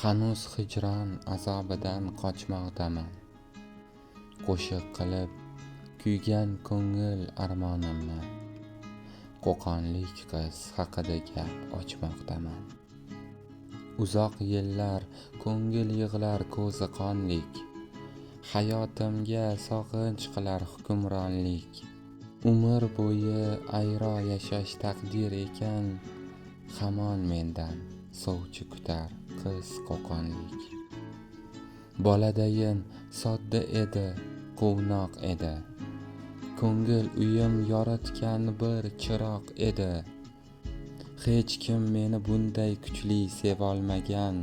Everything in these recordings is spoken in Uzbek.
Hanuz hijron azobidan qochmoqdaman. Qo'shiq qilib kuygan ko'ngil armonimni Qo'qonlik qiz haqida gap ochmoqdaman. Uzoq yillar ko'ngil yig'lar ko'zi qonlik, hayotimga sog'inch qilar hukmronlik. Umr bo'yi ayro yashash taqdir ekan, hamon mendan sovchi kutar qiz Qo'qonlik. Boladayin sodda edi, quvnoq edi, ko'ngil uyim yoritgan bir chiroq edi. Hech kim meni bunday kuchli sevolmagan,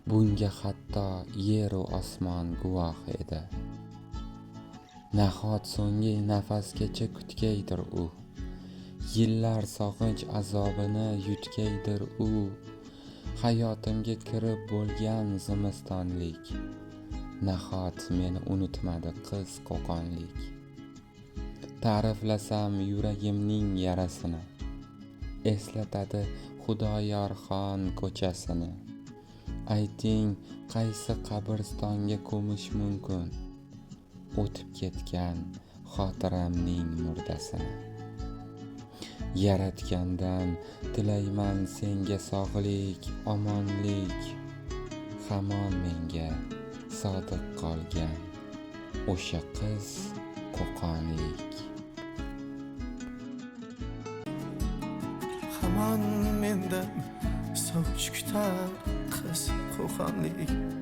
bunga hatto yer u osmon guvoh edi. Nahot so'nggi nafasgacha kutgaydir u, yillar sog'inch azobini yutgaydir u. Hayotimga kirib bo'lgan zimistonlik, nahot meni unutmadi qiz Qo'qonlik. Ta'riflasam yuragimning yarasini, eslatadi Xudoyorxon ko'chasini. Ayting, qaysi qabristonga ko'mish mumkin o'tib ketgan xotiramning murdasini. Yaratgandan tilayman senga sog'lik, omonlik, hamon menga sodiq qolgan o'sha qiz Qo'qonlik. Hamon mendan sovchi kutar qiz Qo'qonlik.